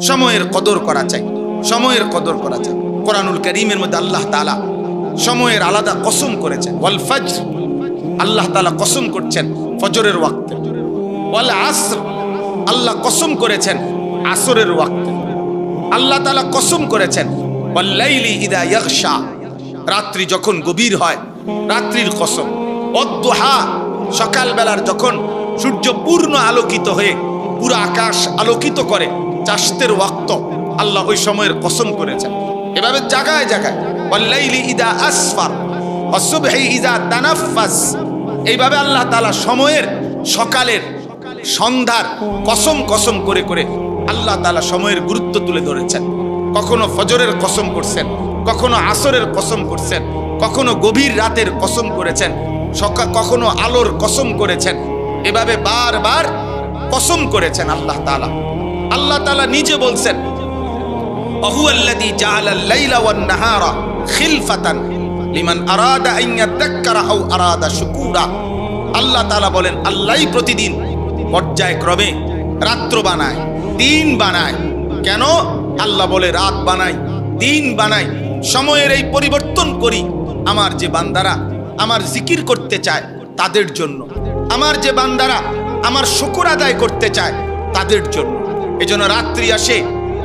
সময়ের কদর করা চাই, সময়ের কদর করা চাই। কোরআনুল কারীমের মধ্যে আল্লাহ তাআলা সময়ের আলাদা কসম করেছেন। ওয়াল ফজর, আল্লাহ তাআলা কসম করছেন ফজরের ওয়াক্তে। ওয়াল আসর, আল্লাহ কসম করেছেন আসরের ওয়াক্তে। আল্লাহ তাআলা কসম করেছেন ওয়াল লাইলি ইযা ইয়াগশা, রাত্রি যখন গভীর হয়, রাত্রির কসম। ওয়াদ-দুহা, সকালবেলার যখন সূর্য পূর্ণ আলোকিত হয়ে পুরো আকাশ আলোকিত করে, চাশতের ওয়াক্ত, আল্লাহ ওই সময়ের কসম করেছেন। এভাবে জায়গায় জায়গায় ওয়াল লাইলি ইযা আসফার ওয়াস সুবহি ইযা তানাফফাস, এইভাবে আল্লাহ তাআলা সময়ের, সকালের, সন্ধ্যার কসম কসম করে করে আল্লাহ তাআলা সময়ের গুরুত্ব তুলে ধরেছেন। কখনো ফজরের কসম করছেন, কখনো আসরের কসম করছেন, কখনো গভীর রাতের কসম করেছেন, কখনো আলোর কসম করেছেন। এভাবে বারবার কসম করেছেন আল্লাহ তাআলা। আল্লাহ তাআলা নিজে বলছেন ওয়াহুয়াল্লাযী জাআলাল লাইলা ওয়ান নাহারা খিলফাতান লিমান আরাদা আন ইয়াযাক্কারা আও আরাদা শুকুরা। আল্লাহ তাআলা বলেন আল্লাহই প্রতিদিন পর্যায়ক্রমে রাত্র বানায়, দিন বানায়। কেন? আল্লাহ বলে রাত বানাই, দিন বানাই, সময়ের এই পরিবর্তন করি আমার যে বান্দারা আমার জিকির করতে চায় তাদের জন্য, আমার যে বান্দারা আমার শুকর আদায় করতে চায় তাদের জন্য। এজন্য রাত্রি আসে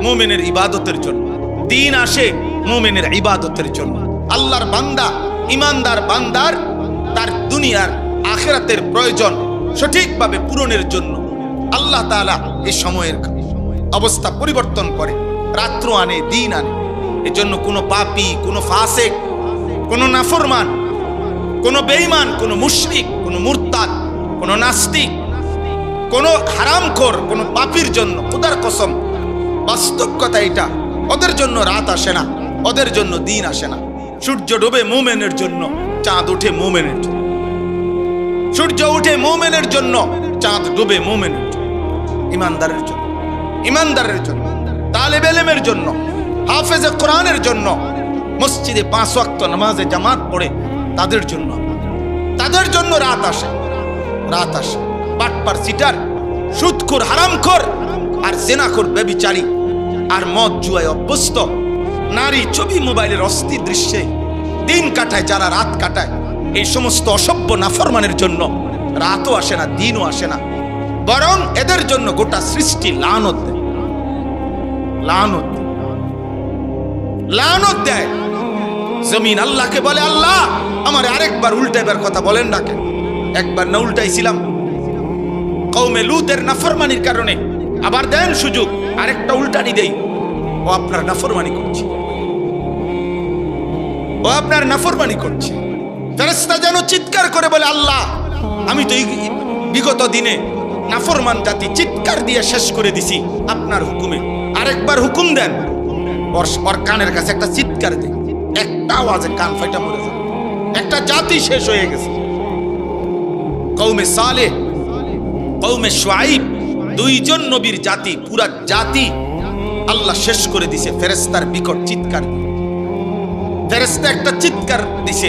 মুমিনের ইবাদতের জন্য, দিন আসে মুমিনের ইবাদতের জন্য। আল্লাহর বান্দা, ইমানদার বান্দার তার দুনিয়ার আখিরাতের প্রয়োজন সঠিকভাবে পূরণের জন্য আল্লাহ তাআলা এই সময়ের অবস্থা পরিবর্তন করে, রাত্র আনে, দিন আনে। এজন্য কোনো পাপী, কোনো ফাসিক, কোনো নাফরমান, কোনো বেঈমান, কোনো মুশরিক, কোনো মুরতাদ, কোনো নাস্তিক, কোনো হারামখোর, কোনো পাপীর জন্য খোদার কসম, বাস্তব কথা এটা, ওদের জন্য রাত আসে না, ওদের জন্য দিন আসে না। সূর্য ডোবে মুমিনের জন্য, চাঁদ ওঠে মুমিনের জন্য। সূর্য উঠে মুমিনের জন্য, চাঁদ ডোবে মুমিনের জন্য। ইমানদারের জন্য, ইমানদারের জন্য, তালেবে ইলমের জন্য, হাফেজে কোরআনের জন্য, মসজিদে 5 ওয়াক্ত নামাজে জামাত পড়ে তাদের জন্য, তাদের জন্য রাত আসে, রাত আসে। বাটপার, সিটার, সুদখোর, হারামখোর আর জেনাখোর, ব্যভিচারী আর মদ জুয়ায় অভ্যস্ত নারী, ছবি, মোবাইলের অস্থির দৃশ্যে দিন কাটায় যারা, রাত কাটায়, এই সমস্ত অসভ্য নাফরমানের জন্য রাতও আসে না, দিনও আসে না, বরং এদের জন্য গোটা সৃষ্টি লানত দেয়, লানত দেয়, লানত দেয়। জমিন আল্লাহকে বলে আল্লাহ আমার আরেকবার উল্টাইবার কথা বলেন না কেন? একবার না উল্টাইছিলাম কওমে লূতের নাফরমানির কারণে, আবার দেন সুযোগ আরেকটা উল্টানি দেই। ও আপনার নাফরমানি করছে, ও আপনার নাফরমানি করছে। ফেরেশতা যেন চিৎকার করে বলে আল্লাহ আমি তো বিগত দিনে নাফরমান জাতি চিৎকার দিয়ে শেষ করে দিছি, আপনার হুকুমে আরেকবার হুকুম দেন। ওর কানের কাছে একটা চিৎকার দেয়, একটা আওয়াজে কান ফাইটা মরে যায়। একটা জাতি শেষ হয়ে গেছে। কওমে সালেহ, কওমে শুআইব, 2 জন নবীর জাতি, পুরা জাতি আল্লাহ শেষ করে দিছে ফেরেশতার বিকট চিৎকার। ফেরেশতা একটা চিৎকার দিছে,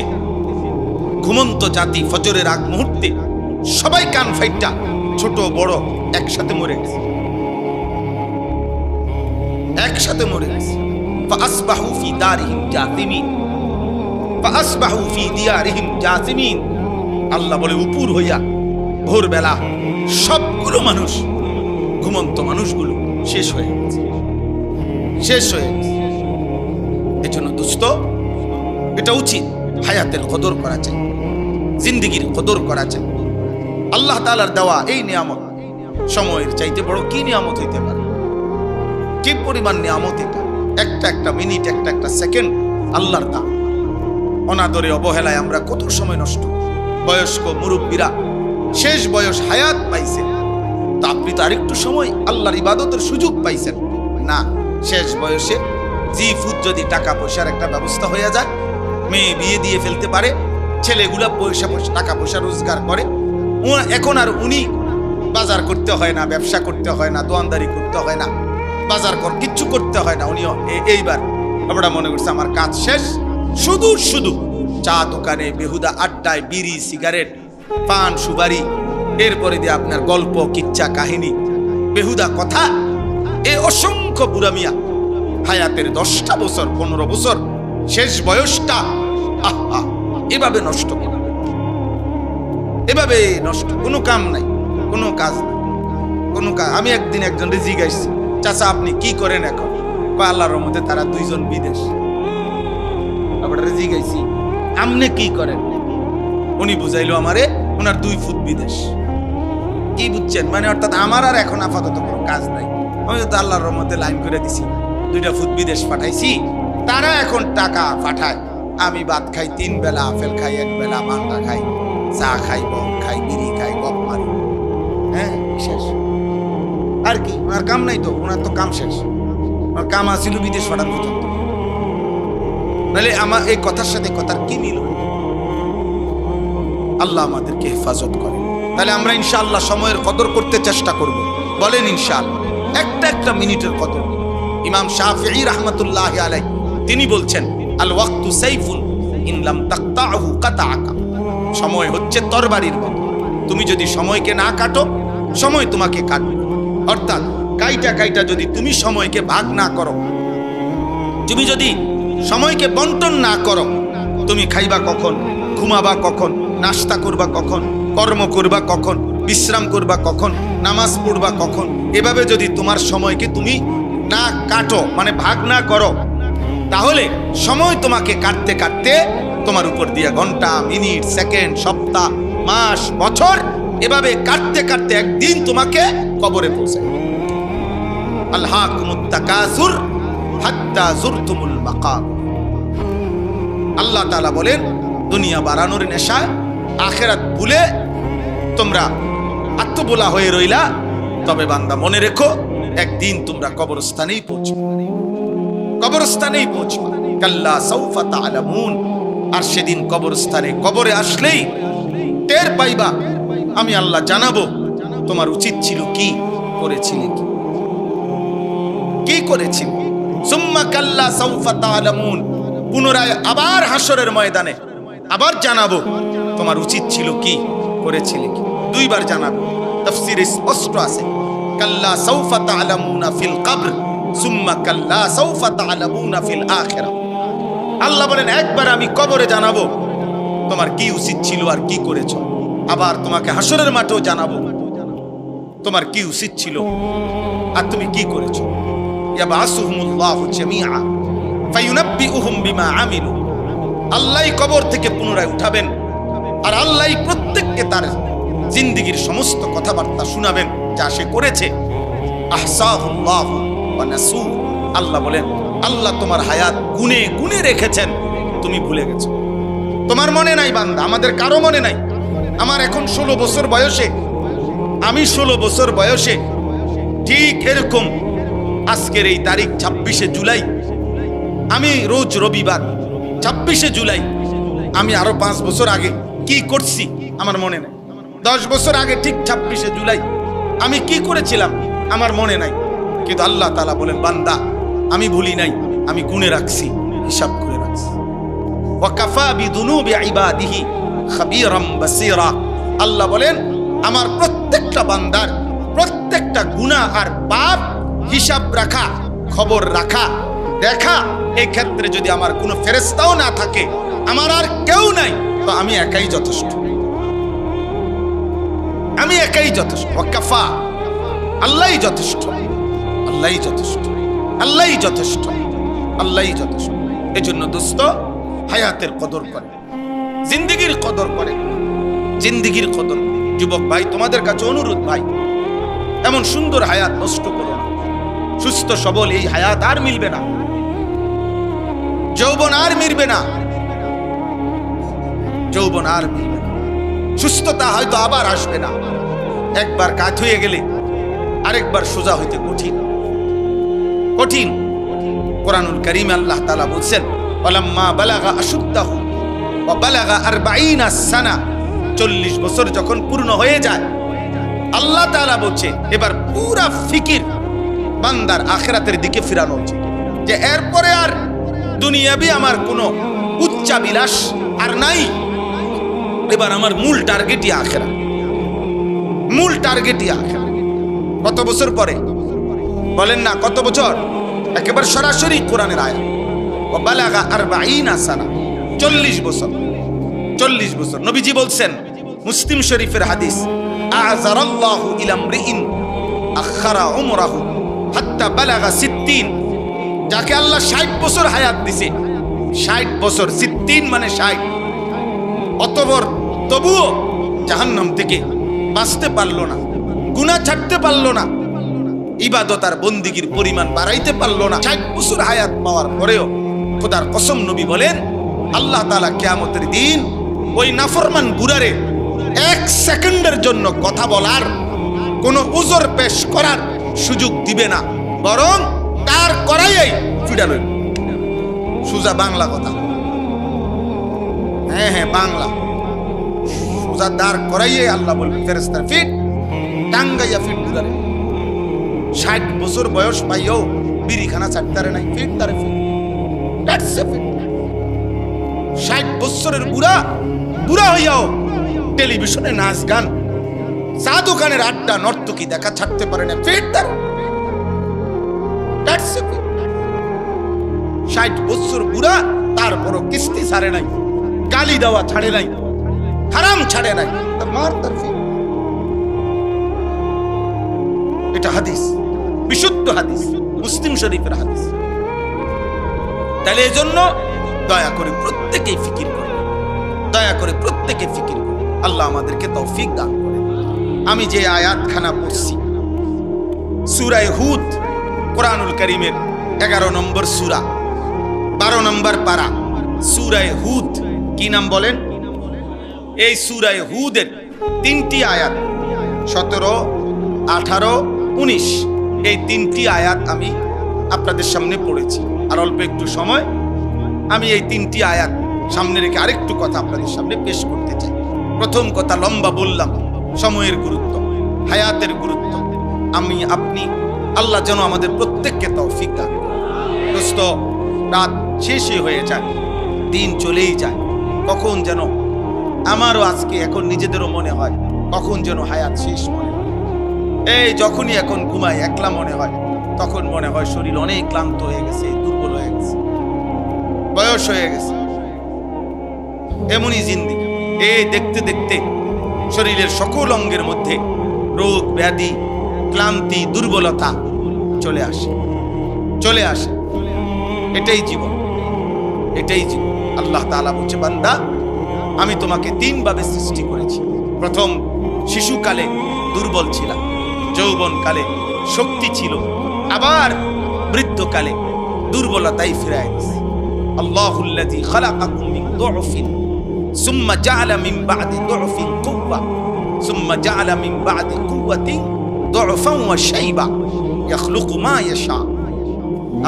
ঘুমন্ত জাতি ফজরের আগ মুহূর্তে সবাই কান ফাইটা, ছোট বড় একসাথে মরে গেছে, একসাথে মরে গেছে। ফাসবাহু ফি দারিহিম জাসিমিন, ফাসবাহু ফি দিয়ারিহিম জাসিমিন। আল্লাহ বলে উপর হইয়া ভোরবেলা সবগুলো মানুষ, ঘুমন্ত মানুষগুলো শেষ হয়ে গেছে, শেষ হয়ে গেছে। এজন্য দোস্ত, এটা উচিত হায়াতের কদর করা চাই, জিন্দেগির কদর করা চাই। আল্লাহ তাআলার দেওয়া এই নিয়ামত সময়ের চাইতে বড় কি নিয়ামত হইতে পারে? কি পরিমাণ নিয়ামত এটা! একটা একটা মিনিট, একটা একটা সেকেন্ড আল্লাহর দান। অনাদরে, অবহেলায় আমরা কত সময় নষ্ট। বয়স্ক মুরব্বীরা শেষ বয়স হায়াত পাইছে, তা আপনি তো আরেকটু সময় আল্লাহর ইবাদতের সুযোগ পাইছেন না। শেষ বয়সে জি ফুট যদি টাকা পয়সার একটা ব্যবস্থা হয়ে যায়, মেয়ে বিয়ে দিয়ে ফেলতে পারে, ছেলেগুলা টাকা পয়সা রোজগার করে, এখন আর উনি বাজার করতে হয় না, ব্যবসা করতে হয় না, দোয়ানদারি করতে হয় না, বাজার কিচ্ছু করতে হয় না। উনি এইবার আমরা মনে করছে আমার কাজ শেষ, শুধু শুধু চা দোকানে, বেহুদা আড্ডায়, বিড়ি, সিগারেট, পান, সুপারি, এরপরে দিয়ে আপনার গল্প, কিচ্ছা, কাহিনী, বেহুদা কথা, এই অসংখ্য মূর্খ বুড়া মিয়া হায়াতের 10টা বছর 15 বছর শেষ বয়সটা আহা এভাবে নষ্ট করে, এভাবে নষ্ট, কোনো কাম নাই, কোনো কাজ নাই, কোনো কাজ। আমি একদিন একজন জিজ্ঞাসা, চাচা আপনি কি করেন এখন? আল্লাহর রহমতে তারা 2 জন বিদেশ। আবার জিজ্ঞাসি আমনে কি করেন? উনি বুঝাইলো আমারে ওনার 2 ফুট বিদেশ। কি বুঝছেন? মানে অর্থাৎ আমার আর এখন আপাতত কোনো কাজ নাই, আমি তো আল্লাহর রহমতে লাইন করে দিছি, 2টা ফুট বিদেশ পাঠাইছি, তারা এখন টাকা পাঠায়, আমি ভাত খাই 3 বেলা, আপেল খাই 1 বেলা, মাংনা খাই, চা খাই, বম খাই, বিড়ি খাই, গপ মারি, হ্যাঁ শেষ। আর কি ওনার কাম নাই তো, ওনার তো কাম শেষ। ওনার কাম আসিল বিদেশ পাঠান পর্যন্ত। নাহলে আমার এই কথার সাথে কথার কি মিল? আল্লাহ আমাদেরকে হেফাজত করে। তাহলে আমরা ইনশাআল্লাহ সময়ের কদর করতে চেষ্টা করব। বলেন ইনশাআল্লাহ, একটা মিনিটের কদর। ইমাম শাফিঈ রাহমাতুল্লাহি আলাইহি তিনি বলছেন, আল ওয়াক্তু সাইফুন ইন লাম তাকতাহু কাতাআকা। সময় হচ্ছে তরবারির মতো, তুমি যদি সময়কে না কাটো, সময় তোমাকে কাটবে। অর্থাৎ কাইটা কাইটা যদি তুমি সময়কে ভাগ না করো, তুমি যদি সময়কে বন্টন না করো, তুমি খাইবা কখন, ঘুমাবা কখন, নাস্তা করবা কখন, কর্ম করবা কখন, বিশ্রাম করবা কখন, নামাজ পড়বা কখন, এভাবে যদি তোমার সময়কে তুমি না কাটো, মানে ভাগ না করো, তাহলে সময় তোমাকে কাটতে কাটতে তোমার উপর দিয়ে ঘন্টা, মিনিট, সেকেন্ড, সপ্তাহ, মাস, বছর এভাবে কাটতে কাটতে একদিন তোমাকে কবরে পৌঁছায়। আলহাকুমুত তাকাসুর হাত্তা যুরতুমুল মাকাবির। আল্লাহ তাআলা বলেন, দুনিয়া বাড়ানোর নেশায় আখিরাত ভুলে তোমরা আত্মবোলা হয়ে রইলা। তবে বান্দা মনে রেখো, একদিন তোমরা কবরস্থানেই পৌঁছবে, কবরস্থানেই পৌঁছবে। কাল্লা সাউফা তা'লামুন। আর সেদিন কবরস্থানে, কবরে আসলেই টের পাইবা, আমি আল্লাহ জানাবো তোমার উচিত ছিল কি, করেছিলে কি, কি করেছিলে। সুম্মা কাল্লা সাউফা তা'লামুন। পুনরায় আবার হাসরের ময়দানে আবার জানাবো তোমার উচিত ছিল কি, করেছিলে কি। 2 বার জানাবো। তাফসীরে স্পষ্ট আছে, কাল্লা সাউফা তা'লামুনা ফিল কবর সুম্মা কাল্লা সাউফা তা'লামুনা ফিল আখিরাহ। আল্লাহ বলেন, একবার আমি কবরে জানাবো তোমার কি উচিত ছিল আর কি করেছো, আবার তোমাকে হাসরের মাঠেও জানাবো তোমার কি উচিত ছিল আর তুমি কি করেছো। ইয়াবাসুহুমুল্লাহু জামিআ ফায়ুনাব্বিউহুম বিমা আমিলু। আল্লাহই কবর থেকে পুনরায় উঠাবেন, আর আল্লাহই প্রত্যেককে তার জিন্দেগীর সমস্ত কথাবার্তা শোনাবেন যা সে করেছে। আহসাহুল্লাহু ওয়া নাসু। আল্লাহ বলেন, আল্লাহ তোমার হায়াত গুনে গুনে রেখেছেন, তুমি ভুলে গেছো, তোমার মনে নাই বান্দা, আমাদের কারো মনে নাই। আমার এখন 16 বছর বয়সে, আমি 16 বছর বয়সে ঠিক এরকম আজকের এই তারিখ 26শে জুলাই, আমি রোজ রবিবার 26শে জুলাই, আমি আরো 5 বছর আগে কি করছি আমার মনে নাই। 10 বছর আগে ঠিক 26শে জুলাই আমি কি করেছিলাম আমার মনে নাই। কিন্তু আল্লাহ তাআলা বলেন, বান্দা আমি ভুলি নাই, আমি গুনে রাখছি, হিসাব করে রাখছি। ওয়া কাফা বিদুনুবি ইবাদিহি খাবীরাম বাসীরা। আল্লাহ বলেন, আমার প্রত্যেকটা বান্দার প্রত্যেকটা গুনাহ আর পাপ হিসাব রাখা, খবর রাখা, দেখা, এই ক্ষেত্রে যদি আমার কোনো ফেরেশতাও না থাকে, আমার আর কেউ নাই, তো আমি একাই যথেষ্ট, আমি একাই যথেষ্ট। ওয়া কাফা, আল্লাহই যথেষ্ট, আল্লাহই যথেষ্ট, আল্লাহই যথেষ্ট, আল্লাহই যথেষ্ট। এজন্য দোস্ত, হায়াতের কদর করে, জিন্দেগীর কদর করে, জিন্দেগীর কদর। যুবক ভাই, তোমাদের কাছে অনুরোধ ভাই, এমন সুন্দর হায়াত নষ্ট করো না। সুস্থ সবল এই হায়াত আর মিলবে না, যৌবন আর মিলবে না, যৌবন আর মিলবে না, সুস্থতা হয়তো আবার আসবে না। একবার কাত হয়ে গেলে আরেকবার সোজা হইতে কঠিন, কঠিন। কোরআনুল কারীমে আল্লাহ তাআলা বলছেন, ওয়ালাম্মা বালাগা আশুদ্দাহু ওয়া বালাগা 40 সানা। 40 বছর যখন পূর্ণ হয়ে যায়, আল্লাহ তাআলা বলছে এবার পুরা ফিকির বান্দার আখিরাতের দিকে ফিরানো উচিত, যে এরপরে আর দুনিয়াবি আমার কোনো উচ্চাবিলাস আর নাই, এবার আমার মূল টার্গেটই আখিরাত, মূল টার্গেটই আখিরাত। কত বছর পরে? বলেন না কত বছর? একেবারে সরাসরি কোরআনের আয়াত। ওয়া বালাগা 40 সানা, 40 বছর। 40 বছর নবীজি বলছেন, মুসলিম শরীফের হাদিস, আযারাল্লাহু ইলা আমরিইন আখারা উমরাহু হাত্তা বালাগা 60। যাকে আল্লাহ 60 বছর হায়াত দিছে, 60 বছর, 60 মানে 60, অতঃপর তবুও জাহান্নাম থেকে বাঁচতে পারলো না, গুনাহ ছাড়তে পারলো না, ইবাদত আর বন্দিগির পরিমাণ বাড়াইতে পারলো না। 60 বছর হায়াত পাওয়ার পরেও খোদার কসম নবী বলেন, আল্লাহ তাআলা কিয়ামতের দিন ওই নাফরমান বুড়ারে 1 সেকেন্ডের জন্য কথা বলার, কোনো উযর পেশ করার সুযোগ দিবে না, বরং তার করাই ফিডাল। সুজা বাংলা কথা, হ্যাঁ হ্যাঁ বাংলা, সুজা দাঁড় করাইয়ে আল্লাহ বলবে ফেরেশতার ফিট টাঙ্গাইয়া ফিট বুড়ারে। 60 বছর বয়স পাইও বিড়িখানা ছাড়তারে নাই, ফিট তারে ফিট। That's a fit. 60 বছরের বুড়া হইয়াও টেলিভিশনে নাচ গান, চা দোকানের আড্ডা, নর্তকী দেখা ছাড়তে পারে না, ফিট তার। That's a fit. 60 বছর বুড়া, তারপরও কিস্তি ছাড়ে নাই, গালি দেওয়া ছাড়ে নাই, হারাম ছাড়ে নাই, মার তার ফিট। এটা হাদিস, বিশুদ্ধ হাদিস, মুসলিম শরীফের হাদিস। তাহলে এজন্য দয়া করে প্রত্যেকেই ফিকির করে, দয়া করে প্রত্যেকে ফিকির করে। আল্লাহ আমাদেরকে তৌফিক দান করে। আমি যে আয়াতখানা পড়ছি, সূরা হুদ, কোরআনুল কারীমের 11 নম্বর সূরা, 12 নম্বর পারা, সূরা হুদ। কি নাম বলেন? এই সূরা হুদের 3টি আয়াত, 17, 18, 19, এই 3টি আয়াত আমি আপনাদের সামনে পড়েছি। আর অল্প একটু সময় আমি এই 3টি আয়াত সামনে রেখে আরেকটু কথা আপনাদের সামনে পেশ করতে চাই। প্রথম কথা, লম্বা বললাম, সময়ের গুরুত্ব, হায়াতের গুরুত্ব। আমি আপনি, আল্লাহ যেন আমাদের প্রত্যেককে তৌফিক দান করেন। দোস্ত, রাত শেষই হয়ে যায়, দিন চলেই যায়, কখন যেন আমারও আজকে এখন নিজেদেরও মনে হয় কখন যেন হায়াত শেষ মনে হয়। এই যখনই এখন ঘুমাই, একলা মনে হয়, তখন মনে হয় শরীর অনেক ক্লান্ত হয়ে গেছে, দুর্বল হয়ে গেছে, বয়স হয়ে গেছে। এমনই জিন্দেগি। এই দেখতে দেখতে শরীরের সকল অঙ্গের মধ্যে রোগ ব্যাধি, ক্লান্তি, দুর্বলতা চলে আসে। এটাই জীবন, এটাই জীবন। আল্লাহ তাআলা বলছে, বান্দা আমি তোমাকে 3 ভাবে সৃষ্টি করেছি। প্রথম, শিশুকালে দুর্বল ছিলাম, যৌবনকালে শক্তি ছিল, আবার বৃদ্ধকালে দুর্বলতাই ফিরায় দিয়েছে। আল্লাহুল্লাযী খালাকাকুম মিন দু'ফিন সুম্মা জাআলা মিন বা'দি দু'ফিন কুওয়া সুম্মা জাআলা মিন বা'দি কুওয়াতিন দু'ফান ওয়া শাইবা ইয়াখলুকু মা ইয়াশা।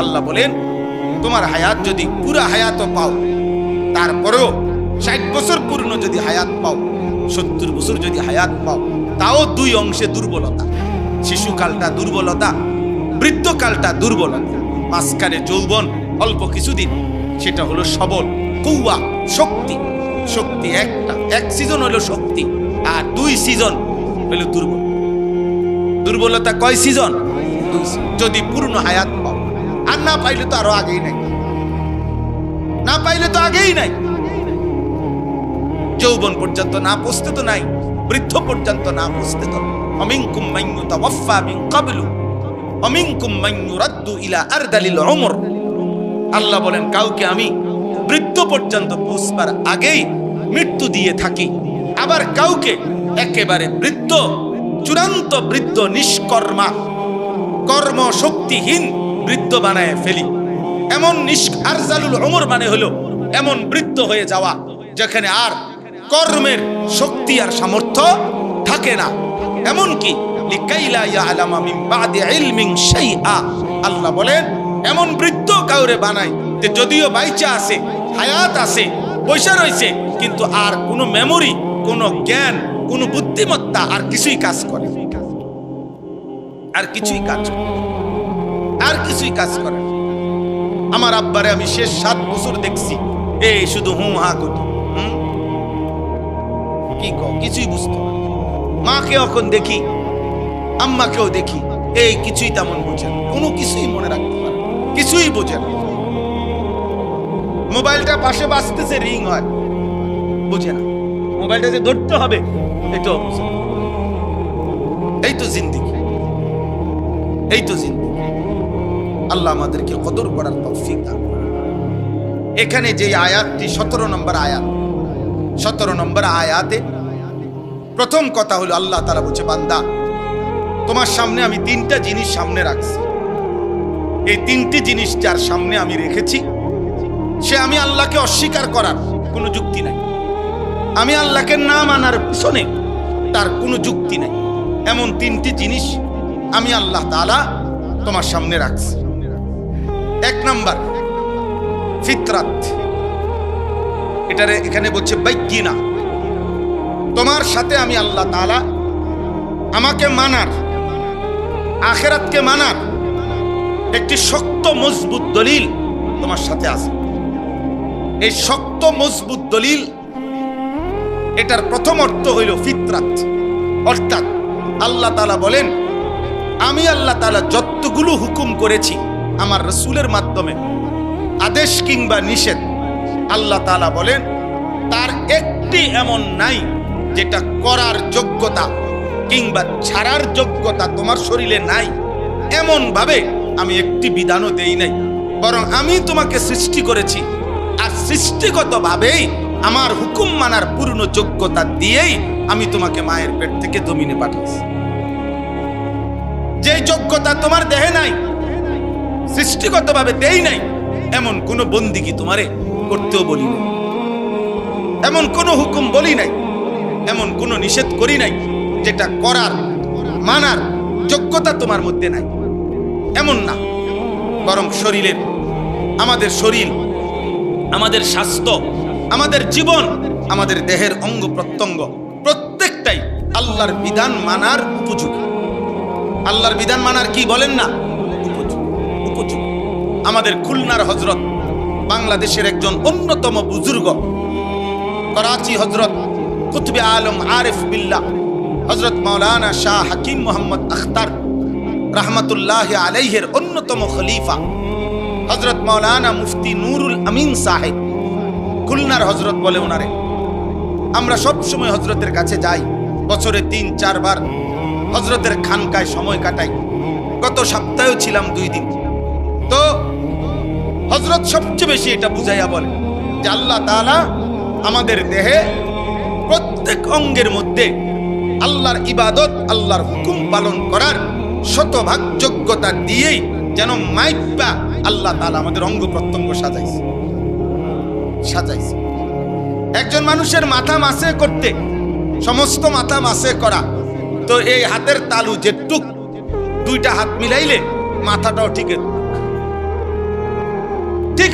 আল্লাহ বলেন, তোমার হায়াত যদি পুরা হায়াতও পাও, তারপরেও 60 বছর পূর্ণ যদি হায়াত পাও, 70 বছর যদি হায়াত পাও, তাও 2 অংশে দুর্বলতা। শিশুকালটা দুর্বলতা, বৃদ্ধকালটা দুর্বলতা, মাঝখানে যৌবন অল্প কিছুদিন, সেটা হলো সবল, কুওয়া, শক্তি। শক্তি একটা, 1 সিজন হলো শক্তি, আর 2 সিজন হলো দুর্বল। দুর্বলতা কয় সিজন? 2 সিজন। যদি পূর্ণ হায়াত পাও, আর না পাইলে তো আরো আগেই নাই, না পাইলে তো আগেই নাই। যৌবন পর্যন্ত না পৌঁছতে তো নাই, বৃদ্ধ পর্যন্ত না পৌঁছতে তো। অমিনকুম মান ইউতাওয়াফা মিন ক্বাবলু অমিনকুম মান ইউরাদ্দু ইলা আরদালিল উমর। আল্লাহ বলেন, কাউকে আমি বৃদ্ধ পর্যন্ত পৌঁছবার আগেই মৃত্যু দিয়ে থাকি, আবার কাউকে একেবারে বৃদ্ধ, চূড়ান্ত বৃদ্ধ, নিষ্কর্মা, কর্মশক্তিহীন বৃদ্ধ বানায় ফেলি। এমন আরজালুল উমর মানে হলো এমন বৃদ্ধ হয়ে যাওয়া যেখানে আর কর্মের শক্তি আর সামর্থ্য থাকে না। এমনকি লিকাইলা ইয়ালামা মিন বাদি ইলমিন শাইআ, আল্লাহ বলেন এমন বৃদ্ধ কাউরে বানায় যে যদিও বাইচা আছে, হায়াত আছে, পয়সা রয়েছে, কিন্তু আর কোনো মেমোরি, কোনো জ্ঞান, কোনো বুদ্ধিমত্তা আর কিছুই কাজ করে, আর কিছুই কাজ করে, আর কিছুই কাজ করে। আমার আব্বারে আমি শেষ 7 বছর দেখছি, এই শুধু হুঁ হা করতো, কি কিছুই বুঝতো না। মাকে এখন দেখি, আম্মাকেও দেখি, এই কিছুই তেমন বোঝে না, কোনো কিছুই মনে রাখতে পারে না, কিছুই বোঝে না। মোবাইলটা পাশে বাজতেছে, রিং হয়, বোঝে না। মোবাইলটা যে ধরতে হবে এটাও বোঝে না। এই তো জিন্দেগি, এই তো জিন্দেগি। আল্লাহ আমাদেরকে কদর করার তৌফিক দান করুন। এখানে যে আয়াতটি 17 নম্বর আয়াত, 17 নম্বর আয়াতে প্রথম কথা হলো আল্লাহ তাআলা বলছে, বান্দা তোমার সামনে আমি 3টা জিনিস সামনে রাখছি। এই 3টি জিনিস যার সামনে আমি রেখেছি, সে আমি আল্লাহকে অস্বীকার করার কোনো যুক্তি নাই, আমি আল্লাহকে না মানার পিছনে তার কোনো যুক্তি নাই। এমন 3টি জিনিস আমি আল্লাহ তাআলা তোমার সামনে রাখছি। 1 নাম্বার ফিতরাত, এটারে এখানে বলছে বাইয়িনা। তোমার সাথে আমি আল্লাহ তাআলা আমাকে মানার, আখিরাতকে মানার একটি শক্ত মজবুত দলিল তোমার সাথে আছে। এই শক্ত মজবুত দলিল, এটার প্রথম অর্থ হইল ফিতরাত, অর্থাৎ আল্লাহ তাআলা বলেন, আমি আল্লাহ তাআলা যতগুলো হুকুম করেছি আমার রাসূলের মাধ্যমে, আদেশ কিংবা নিষেধ, আল্লাহ তাআলা বলেন তার একটি এমন নাই যেটা করার যোগ্যতা কিংবা ছাড়ার যোগ্যতা তোমার শরীরে নাই। এমন ভাবে আমি একটি বিধানও দেই নাই, বরং আমি তোমাকে সৃষ্টি করেছি, আর সৃষ্টিগতভাবেই আমার হুকুম মানার পূর্ণ যোগ্যতা দিয়েই আমি তোমাকে মায়ের পেট থেকে জমিনে পাঠিয়েছি। যে যোগ্যতা তোমার দেহে নাই, সৃষ্টিগতভাবে দেই নাই, এমন কোন বন্দিগি তোমারে করতেও বলি নাই, এমন কোন হুকুম বলি নাই, এমন কোন নিষেধ করি নাই যেটা করার মানার যোগ্যতা তোমার মধ্যে নাই। এমন না, বরং শরীরের, আমাদের শরীর, আমাদের স্বাস্থ্য, আমাদের জীবন, আমাদের দেহের অঙ্গ প্রত্যঙ্গ প্রত্যেকটাই আল্লাহর বিধান মানার উপযোগী। আল্লাহর বিধান মানার কি বলেন না, উপযোগী। আমাদের খুলনার হযরত, বাংলাদেশের একজন অন্যতম বুজুর্গ, করাচি হযরত কুতুবে আলম আরিফ বিল্লাহ হযরত মাওলানা শাহ হাকিম মোহাম্মদ আখতার রাহমাতুল্লাহি আলাইহির অন্যতম খলিফা হযরত মাওলানা মুফতি নুরুল আমিন সাহেব, খুলনার হযরত বলে ওনারে। আমরা সব সময় হযরতের কাছে যাই, বছরে 3-4 বার হযরতের খানকায় সময় কাটাই। গত সপ্তাহেও ছিলাম 2 দিন। তো হযরত সবচেয়ে বেশি এটা বুঝাইয়া বলে যে আল্লাহ তাআলা আমাদের দেহে প্রত্যেক অঙ্গের মধ্যে আল্লাহর ইবাদত, আল্লাহর হুকুম পালন করার শতভাগ যোগ্যতা দিয়েই যেন মাইপা আল্লাহ তাআলা আমাদের অঙ্গ প্রত্যঙ্গ সাজাইছে। একজন মানুষের মাথা মাসে করতে, সমস্ত মাথা মাসে করা, তো এই হাতের তালু যেটুক, 2টা হাত মিলাইলে মাথাটাও ঠিক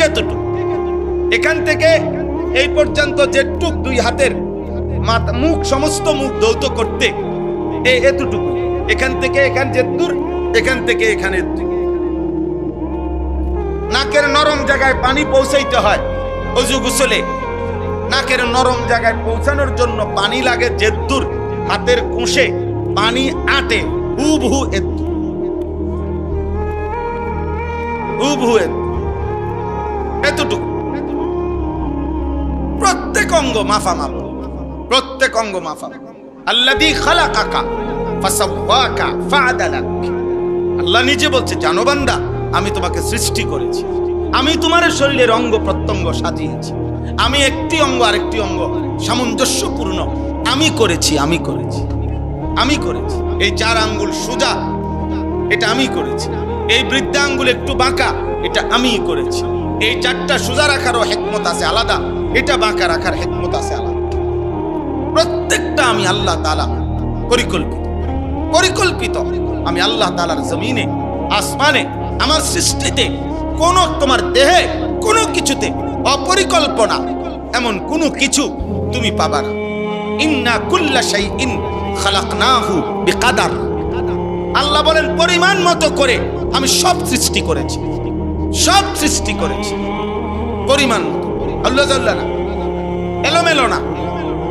এতটুক, এখান থেকে এই পর্যন্ত যেটুক 2 হাতের মাথা, মুখ, সমস্ত মুখ দৌত করতে এতটুকু, এখান থেকে এখান যেদূর, এখান থেকে এখানে। নাকের নরম জায়গায় পানি পৌঁছাইতে হয় ওযু গোসলে, নাকের নরম জায়গায় পৌঁছানোর জন্য পানি লাগে যেদূর হাতের কোষে পানি আটে, হুবহু এতটুকু। প্রত্যেক অঙ্গ মাফা মাফা, প্রত্যেক অঙ্গ মাফা। আল্লাযী খালাকাকা ফাসাওয়াকা ফাআদালাক। আল্লাহ নিজে বলছে, জানো বান্দা, আমি তোমাকে সৃষ্টি করেছি, আমি তোমার শরীরের অঙ্গ প্রত্যঙ্গ সাজিয়েছি, আমি একটি অঙ্গ আরেকটি অঙ্গ সামঞ্জস্যপূর্ণ আমি করেছি। এই 4 আঙ্গুল সোজা, এটা আমি করেছি। এই বৃদ্ধা আঙ্গুল একটু বাঁকা, এটা আমি করেছি। এই 4টা সোজা রাখারও হিকমত আছে আলাদা, এটা বাঁকা রাখার হিকমত আছে আলাদা। প্রত্যেকটা আমি আল্লাহ তাআলা পরিকল্পিত। আমি আল্লাহ তাআলার জমিনে, আসমানে, আমার সৃষ্টিতে কোন, তোমার দেহে কোনো কিছুতে অপরিকল্পনা এমন কোনো কিছু তুমি পাবা না। ইন্না কুল্লা শাইইন খালাকনাহু বিকাদার। আল্লাহ বলেন পরিমাণ মতো করে আমি সব সৃষ্টি করেছি, পরিমাণ মতো। আল্লাহ জাল্লা না, এলোমেলো না।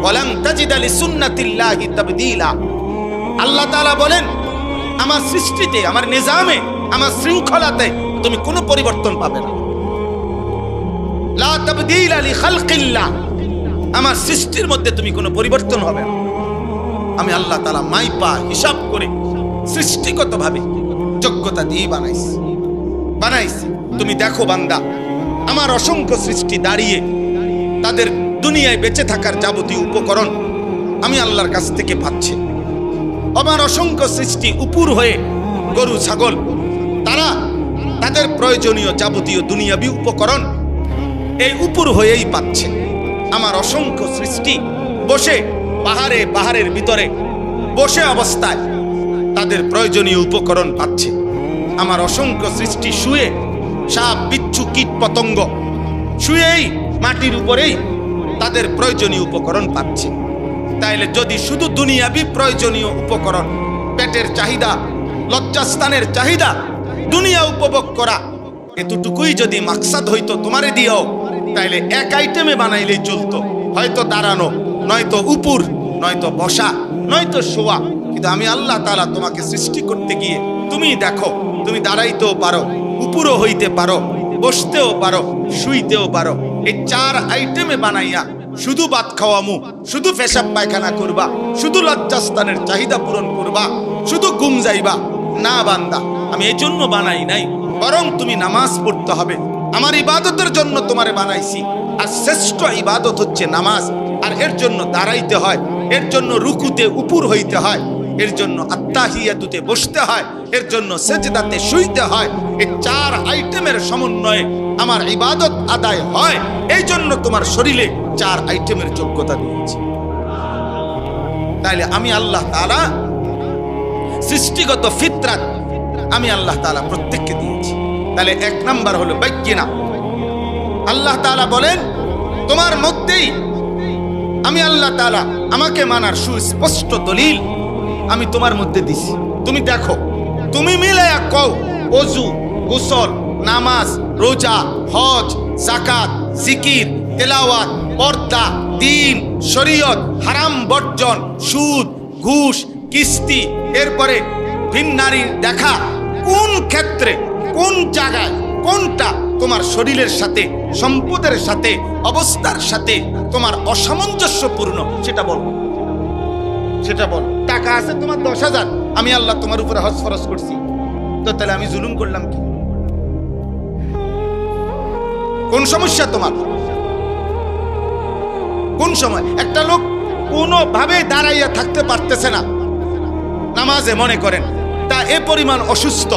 ওয়ালান তাজিদা লিসুন্নাতিল্লাহি তাবদীলা। আল্লাহ তাআলা বলেন আমার সৃষ্টিতে, আমার নিজামে, আমার শৃঙ্খলাতে তুমি কোনো পরিবর্তন পাবে না। লা তাবদীলা লিখালকিল্লাহ, আমার সৃষ্টির মধ্যে তুমি কোনো পরিবর্তন হবে না। আমি আল্লাহ তাআলা মাইপা হিসাব করে সৃষ্টিগতভাবে যোগ্যতা দিয়ে বানাইছি। তুমি দেখো বান্দা, আমার অসংখ্য সৃষ্টি দাঁড়িয়ে তাদের দুনিয়ায় বেঁচে থাকার যাবতীয় উপকরণ আমি আল্লাহর কাছ থেকে পাচ্ছি। আমার অসংখ্য সৃষ্টি উপর হয়ে গরু ছাগল, তারা তাদের প্রয়োজনীয় যাবতীয় দুনিয়াবী উপকরণ এই উপর হয়েই পাচ্ছে। আমার অসংখ্য সৃষ্টি বসে পাহাড়ের ভিতরে বসে অবস্থায় তাদের প্রয়োজনীয় উপকরণ পাচ্ছে। আমার অসংখ্য সৃষ্টি শুয়ে, সাপ বিচ্ছু কীট পতঙ্গ শুয়েই মাটির উপরেই তাদের প্রয়োজনীয় উপকরণ পাচ্ছে। তাইলে যদি শুধু দুনিয়াবী প্রয়োজনীয় উপকরণ, পেটের চাহিদা, লজ্জাস্থানের চাহিদা, দুনিয়া উপভোগ করা, এতটুকুই যদি মাকসাদ হইতো তোমারে দিও, তাইলে এক আইটেমে বানাইলেই চলতো। হয়তো দাঁড়ানো, নয়তো উপর, নয়তো বসা, নয়তো শোয়া। কিন্তু আমি আল্লাহ তাআলা তোমাকে সৃষ্টি করতে গিয়ে তুমি দেখো, তুমি দাঁড়াইতেও পারো, উপরও হইতে পারো, বসতেও পারো, শুইতেও পারো। এই 4 আইটেমে বানাইয়া শুধু ভাত খাওয়ামু, শুধু পেশাব পায়খানা করবা, শুধু লজ্জাস্থানের চাহিদা পূরণ করবা, শুধু ঘুম যাইবা না বান্দা, আমি এই জন্য বানাই নাই। বরং তুমি নামাজ পড়তে হবে, আমার ইবাদতের জন্য তোমারে বানাইছি। আর শ্রেষ্ঠ ইবাদত হচ্ছে নামাজ। আর এর জন্য দাঁড়াইতে হয়, এর জন্য রুকুতে উপর হইতে হয়, এর জন্য আত্তাহিয়াতুতে বসতে হয়, এর জন্য সেজদাতে শুইতে হয়। এই 4 আইটেমের সমন্বয়ে আমার ইবাদত আদায় হয়। এই জন্য তোমার শরীরে 4 আইটেমের যোগ্যতা দিয়েছি। তাইলে আমি আল্লাহ তাআলা সৃষ্টিগত ফিতরাত আমি আল্লাহ তাআলা প্রত্যেককে দিয়েছি। তাহলে 1 নাম্বার হলো বাইয়িনা। আল্লাহ তাআলা বলেন, তোমার মধ্যেই আমি আল্লাহ তাআলা আমাকে মানার সুস্পষ্ট দলিল আমি তোমার মধ্যে দিছি। তুমি দেখো, তুমি মিলায়া কও ওযু, গোসল, নামাজ, রোজা, হজ, যাকাত, জিকির, তেলাওয়াত, পর্দা, দ্বীন, শরীয়ত, হারাম বর্জন, সুদ, ঘুষ, কিস্তি, এরপরে ভিন নারীর দেখা, কোন ক্ষেত্রে, কোন জায়গায়, কোনটা তোমার শরীরের সাথে, সম্পদের সাথে, অবস্থার সাথে তোমার অসামঞ্জস্যপূর্ণ, সেটা বলো। সেটা বল। টাকা আছে তোমার 10,000, আমি আল্লাহ তোমার উপরে হজ ফরজ করছি, তো তাহলে আমি জুলুম করলাম কি? কোন সমস্যা তোমার? কোন সময় একটা লোক কোনোভাবে দাঁড়াইয়া থাকতে পারতেছে না নামাজে, মনে করেন তা এ পরিমাণ অসুস্থ,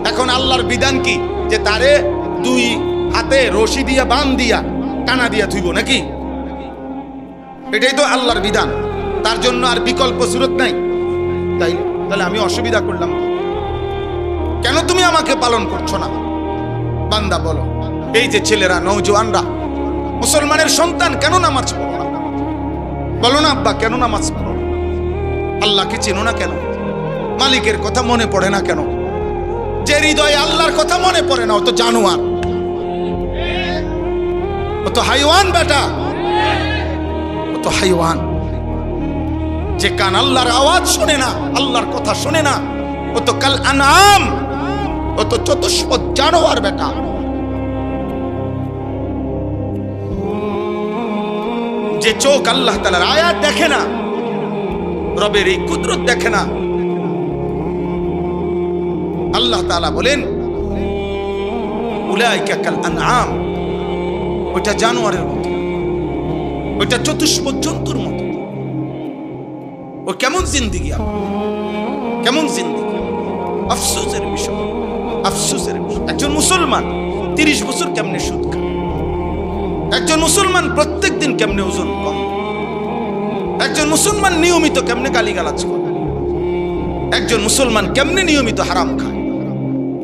এখন আল্লাহর বিধান কি যে তারে 2 হাতে রশি দিয়া বান দিয়া টানা দিয়া থুইব নাকি? এটাই তো আল্লাহর বিধান, তার জন্য আর বিকল্প সুরত নাই। তাহলে আমি অসুবিধা করলাম কেন? তুমি আমাকে পালন করছো না। বান্দা বলো, এই যে ছেলেরা, নওজোয়ানরা, মুসলমানের সন্তান, কেন নামাজ পড়ো না? বলো না আব্বা, কেন নামাজ পড়ো? আল্লাহকে চেনো না কেন? মালিকের কথা মনে পড়ে না কেন? যে হৃদয়ে আল্লাহর কথা মনে পড়ে না, ও তো জানোয়ার, ও তো হাইওয়ান বেটা, ও তো হাইওয়ান। যে কান আল্লাহর আওয়াজ শুনে না, আল্লাহর কথা শুনে না, ও তো কাল আনাম, ও তো চতুষ্পদ জানোয়ার বেটা। যে চোখ আল্লাহ তাআলার আয়াত দেখে না, রবের এই কুদরত দেখে না, আল্লাহ তাআলা বলেন উলাইকা কাল আনআম, ওইটা জানোয়ারের মতো, ওইটা চতুষ্পদ জন্তুর মতো। ও কেমন জিন্দেগি, কেমন জিন্দেগি! আফসোসের বিষয়, আফসোসের বিষয়। একজন মুসলমান 30 বছর কেমনে সুদ খায়? একজন মুসলমান প্রত্যেক দিন কেমনে ওজন কম? একজন মুসলমান নিয়মিত কেমনে গালিগালাজ করে? একজন মুসলমান কেমনে নিয়মিত হারাম খায়?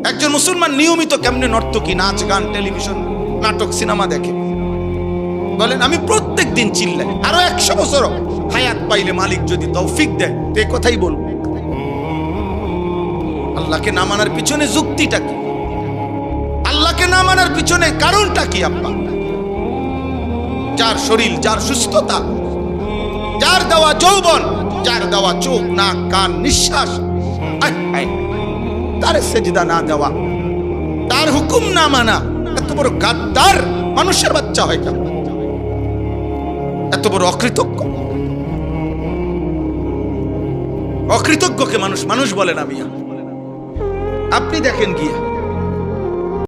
একজন মুসলমান নিয়মিত কেমনে নর্তকী, নাচ, গান, টেলিভিশন, নাটক, সিনেমা দেখে? বলেন, আমি প্রত্যেক দিন চিল্লাই। আরো 100 বছর হায়াত পাইলে মালিক যদি তৌফিক দেয়, তো এই কথাই বলবো। আল্লাহকে না মানার পিছনে যুক্তিটা কি? আল্লাহকে না মানার পিছনে কারণটা কি? আব্বা, যার শরীর, যার সুস্থতা, যার দেওয়া যৌবন, যার দেওয়া চোখ, নাক, কান, নিঃশ্বাস, তার সেজদা না দেওয়া, তার হুকুম না মানা, এত বড় গাদ্দার মানুষের বাচ্চা হয় কেন? এত বড় অকৃতজ্ঞ, অকৃতজ্ঞকে মানুষ মানুষ বলে না মিয়া। আপনি দেখেন গিয়া